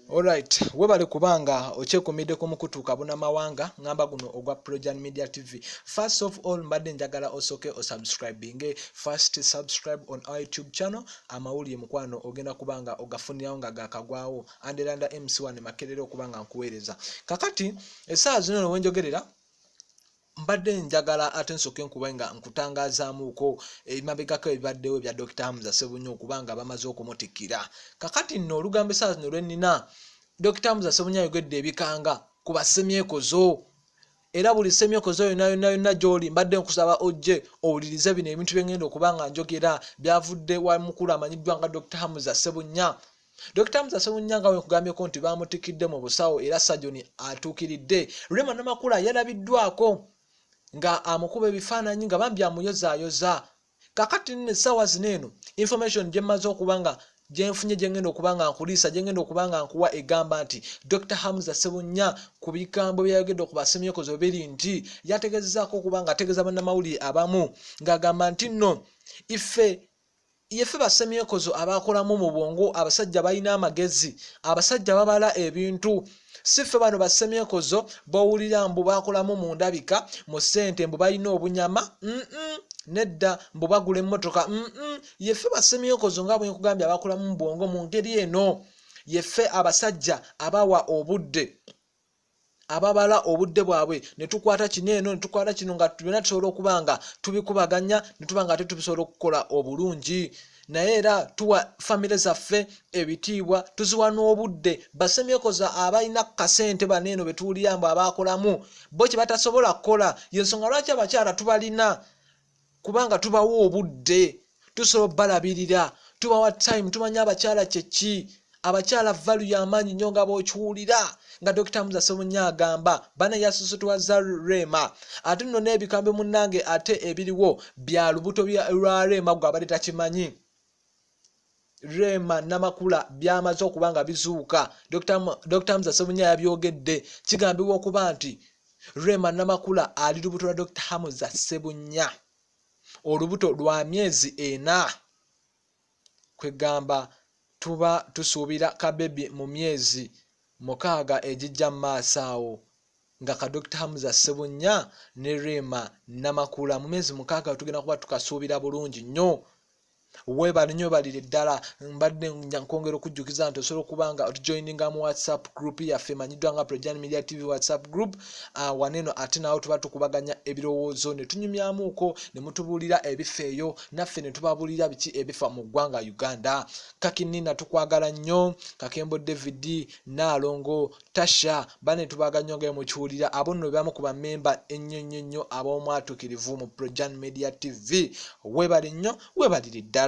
Alright, webale kubanga ochekomide ku mukutuka buna mawanga ngamba guno ogwa Projan Media TV. First of all, mbadde njagala osoke o subscribing. First subscribe on our YouTube channel. Amawuli mukwano ogenda kubanga ogafunirawo nga gakagwawo. Anderanda MC1 makerere okubanga nkuweereza. Kakati esaawa zino wenjogerera mbadde njagala ate nsoke nkubenga nkutangazaamuuko emabegako ebibaddewo bya Dr. Hamza Sebunnya okubanga bamaze okumutikira. Kakati nno olugambo esaawa zino lwennina Dr. Hamza Sebunnya ayogedde ebikanga ku basemyekozo. Era buli semyekozo yonna gy'oli mbadde nkusaba ojje owulirize bino ebintu bye ngenda okubanga njogera byavudde wa mukulu amanyiddwa nga Dr. Hamza Sebunnya. Dr. Hamza Sebunnya nga wenkugambyeko nti bamutikidde mu busawo era sajoni atuukiridde. Rema Namakula yalabiddwako nga amukuba ebifaananyi nga bambi amuyozaayoza. Kakati nne essaawa zino eno information gye mmaze okubanga gyenfunye gye ngenda okubanga nkuliisa gye ngenda okubanga nkuwa egamba nti Dr. Hamza Sebunnya ku bigambo byayogedde ku basemyekozo biri nti yategezezaako okubanga ategeeza bannamawulire abamu ng'agamba nti nno ife basemyekozo abakolamu mu bwongo abasajja balina amagezi abasajja babala ebintu sife bano basemyekozo bawulira mbu bakolamu mu ndabika mu ssente mbu balina obunyama nedda mbu bagula emmotoka yefe basemyekozo nga bwe nkugambye abakolamu mu bwongo mu ngeri eno yefe abasajja abawa obudde ababala obudde bwabwe ne tukwata kino eno ne tukwata kino nga tubina tusobola okubanga tubikubaganya ne tubanga ate tubisobola okukola obulungi. Naye era tuwa famire zaffe ebitiibwa tuziwa n'obudde basemyekozo abalina kasente baneeno betuwulira mbu abakolamu bo kye batasobola kukola yensonga lwaki abakyala tubalina kubanga tubawa obudde tusobola balabirira tubawa time tumanya abakyala kyeki abakyala value y'amaanyi nnyo nga bw'okiwulira nga Dr. Hamza Sebunnya agamba bana yasusutuwaza Rema ate nno n'ebikambe munnange ate ebiriwo bya lubuto lwa Rema gwe abadde takimanyi. Rema Namakula byamaze okubanga bizuuka Dr. Hamza Sebunnya yabyogedde kigambibwa okuba nti Rema Namakula ali lubuto lwa Dr. Hamza Sebunnya olubuto lwa myezi 4 kwegamba tuba tusuubira kabebi mu myezi 6 ejijja mu maaso awo nga ka Dr. Hamza Sebunnya ne Rema Namakula mu myezi 6 tugenda kuba tukasuubira bulungi nnyo. Webale nnyo balire ddala mbadde nkwongera okujjukiza nti osobola okubanga otujoininga mu WhatsApp group yaffe emanyiddwa nga Projan Media TV WhatsApp group waneeno ate nawo tuba tukubaganya ebirowoozo ne tunyumyamuuko ne mutubuulira ebifeeyo naffe ne tubabuulira biki ebifa mu ggwanga Uganda. Kakinina tukwagala nnyo Kakembo David Naalongo Tasha bane tubaga nnyo nga mukiwulira abo nno bamu ku bammemba ennyo ab'omwatukirivu mu Projan Media TV. Webale nnyo webalire ddala.